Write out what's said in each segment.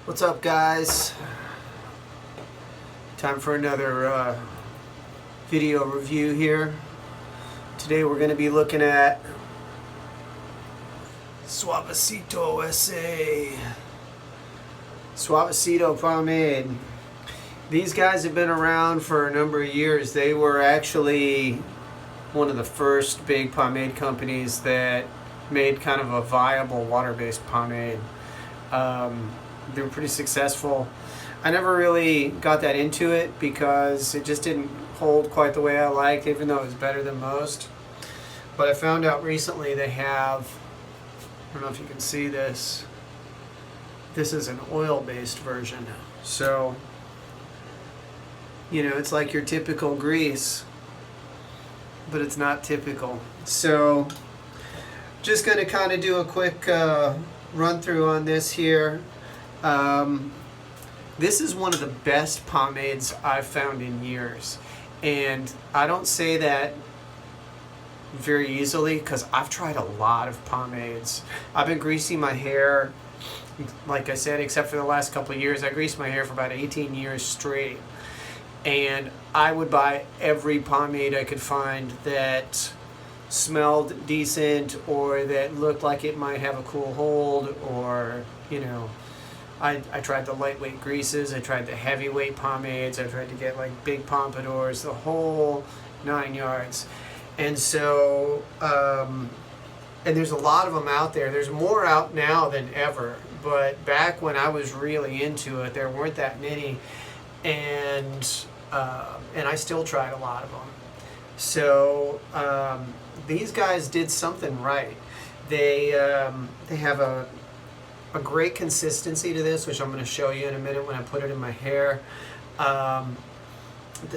What's up, guys? Time for another video review here. Today we're going to be looking at Suavacito SA. Suavacito Pomade. These guys have been around for a number of years. They were actually one of the first big pomade companies that made kind of a viable water-based pomade. They were pretty successful. I never really got that into it because it just didn't hold quite the way I liked, even though it was better than most. But I found out recently they have, I don't know if you can see this, this is an oil-based version. So, you know, it's like your typical grease, but it's not typical. So, just going to kind of do a quick run through on this here. This is one of the best pomades I've found in years, and I don't say that very easily because I've tried a lot of pomades. I've been greasing my hair, like I said, except for the last couple of years. I greased my hair for about 18 years straight, and I would buy every pomade I could find that smelled decent or that looked like it might have a cool hold, or, you know, I tried the lightweight greases, I tried the heavyweight pomades, I tried to get like big pompadours, the whole 9 yards. And so, and there's a lot of them out there. There's more out now than ever, but back when I was really into it, there weren't that many, and I still tried a lot of them. So these guys did something right. They have a great consistency to this, which I'm going to show you in a minute when I put it in my hair. The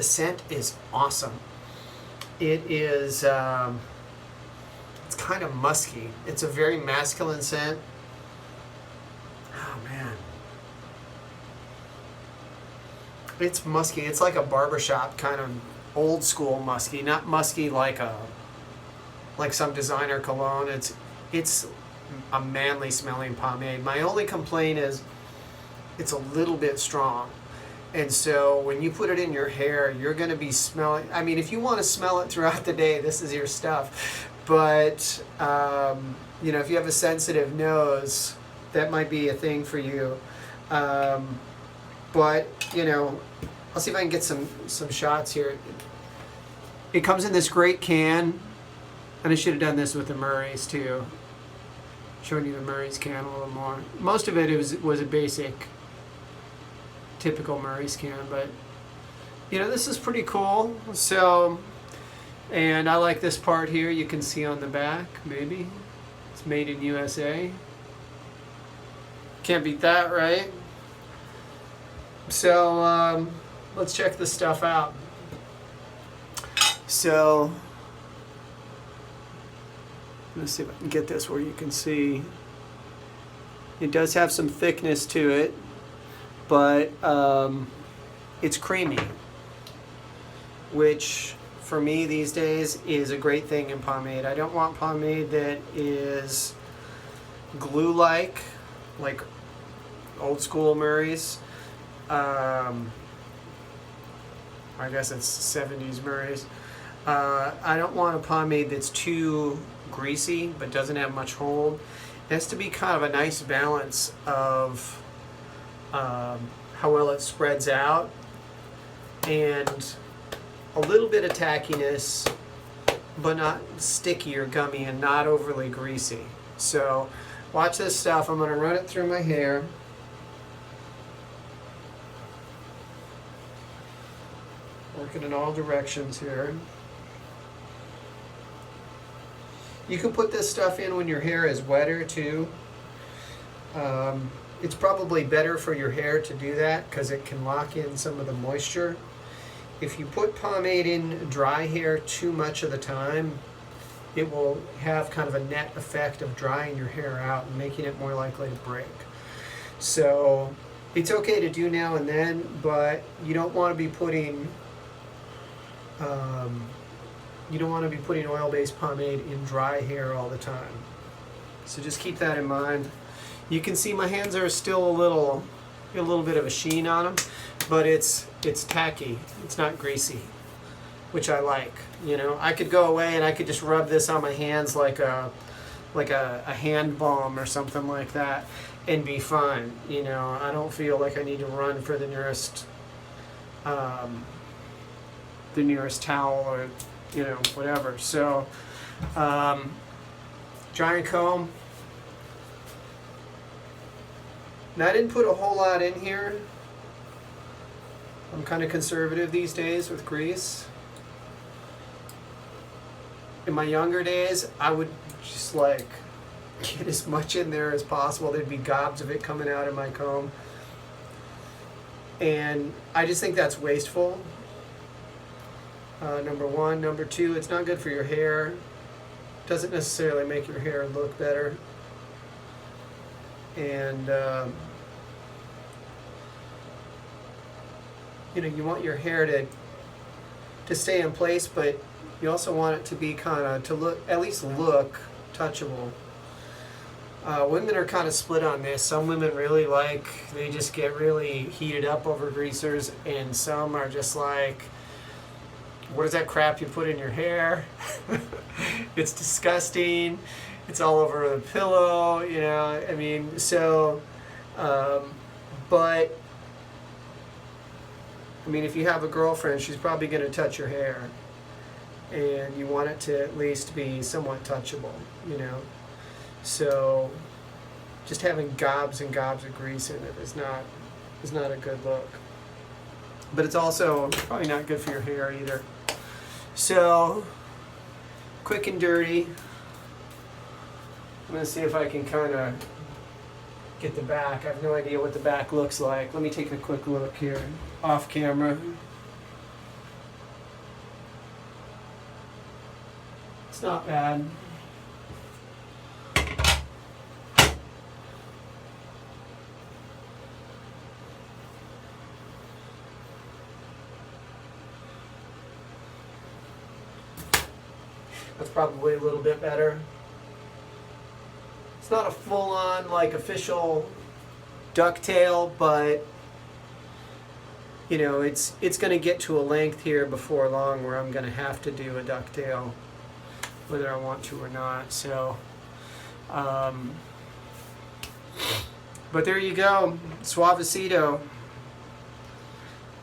scent is awesome. It is, it's kind of musky. It's a very masculine scent. Oh man. It's musky. It's like a barbershop kind of old school musky, not musky like some designer cologne. It's a manly smelling pomade. My only complaint is it's a little bit strong, and so when you put it in your hair, you're going to be smelling. I mean, if you want to smell it throughout the day, this is your stuff, but you know, if you have a sensitive nose, that might be a thing for you. But you know, I'll see if I can get some shots here. It comes in this great can, and I should have done this with the Murray's too. Showing you the Murray's can a little more. Most of it was a basic, typical Murray's can, but you know, this is pretty cool. So, and I like this part here. You can see on the back, maybe it's made in USA. Can't beat that, right? So let's check this stuff out. So let's see if I can get this where you can see. It does have some thickness to it, but it's creamy, which for me these days is a great thing in pomade. I don't want pomade that is glue-like, like old school Murray's. I guess it's 70s Murray's. I don't want a pomade that's too greasy but doesn't have much hold. It has to be kind of a nice balance of how well it spreads out and a little bit of tackiness, but not sticky or gummy, and not overly greasy. So watch this stuff. I'm going to run it through my hair. Working in all directions here. You can put this stuff in when your hair is wetter too. It's probably better for your hair to do that because it can lock in some of the moisture. If you put pomade in dry hair too much of the time, it will have kind of a net effect of drying your hair out and making it more likely to break. So it's okay to do now and then, but you don't want to be putting oil-based pomade in dry hair all the time. So just keep that in mind. You can see my hands are still a little get a little bit of a sheen on them, but it's tacky. It's not greasy, which I like. You know, I could go away and I could just rub this on my hands like a hand balm or something like that and be fine. You know, I don't feel like I need to run for the nearest towel or, you know, whatever. So dry and comb. Now, I didn't put a whole lot in here. I'm kind of conservative these days with grease. In my younger days, I would just like get as much in there as possible. There'd be gobs of it coming out of my comb. And I just think that's wasteful. Number one. Number two, it's not good for your hair. Doesn't necessarily make your hair look better. And you know, you want your hair to stay in place, but you also want it to be kind of, to look, at least look touchable. Women are kind of split on this. Some women really like, they just get really heated up over greasers, and some are just like, what is that crap you put in your hair? It's disgusting. It's all over the pillow, you know. I mean, so, but, I mean, if you have a girlfriend, she's probably going to touch your hair. And you want it to at least be somewhat touchable, you know. So, just having gobs and gobs of grease in it is not a good look. But it's also probably not good for your hair either. So, quick and dirty. I'm going to see if I can kind of get the back. I have no idea what the back looks like. Let me take a quick look here, off camera. It's not bad. That's probably a little bit better. It's not a full-on, like, official ducktail, but you know, it's going to get to a length here before long where I'm going to have to do a ducktail, whether I want to or not. So, but there you go, Suavacito.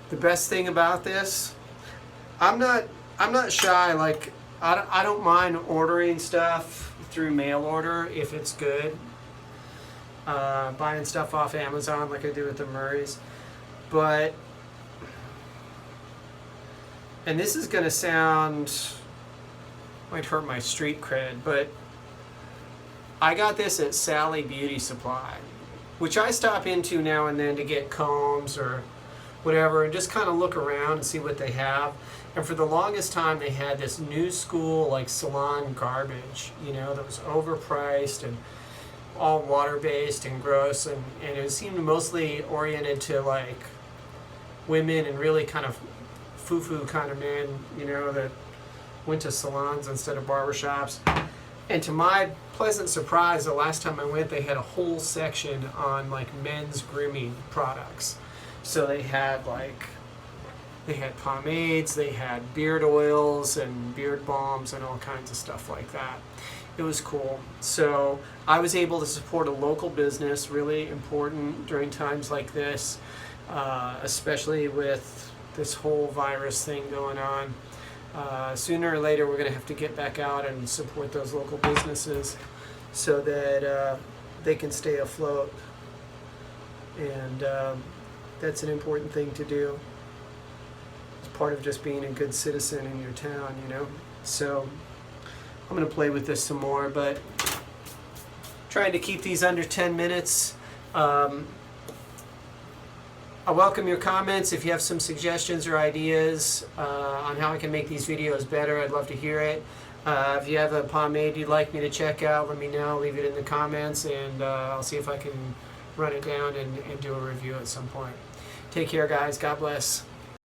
The best thing about this, I'm not shy. Like, I don't mind ordering stuff through mail order if it's good. Buying stuff off Amazon like I do with the Murrays. But, and this is going to sound, might hurt my street cred, but I got this at Sally Beauty Supply, which I stop into now and then to get combs or whatever and just kind of look around and see what they have. And for the longest time they had this new school like salon garbage, you know, that was overpriced and all water-based and gross, and it seemed mostly oriented to like women and really kind of foo-foo kind of men, you know, that went to salons instead of barbershops. And to my pleasant surprise, the last time I went, they had a whole section on like men's grooming products. So they had pomades, they had beard oils and beard balms and all kinds of stuff like that. It was cool. So I was able to support a local business, really important during times like this, especially with this whole virus thing going on. Sooner or later we're going to have to get back out and support those local businesses so that they can stay afloat. And that's an important thing to do. It's part of just being a good citizen in your town, you know. So I'm going to play with this some more, but trying to keep these under 10 minutes. I welcome your comments. If you have some suggestions or ideas on how I can make these videos better, I'd love to hear it. If you have a pomade you'd like me to check out, let me know. Leave it in the comments, and I'll see if I can run it down and do a review at some point. Take care, guys. God bless.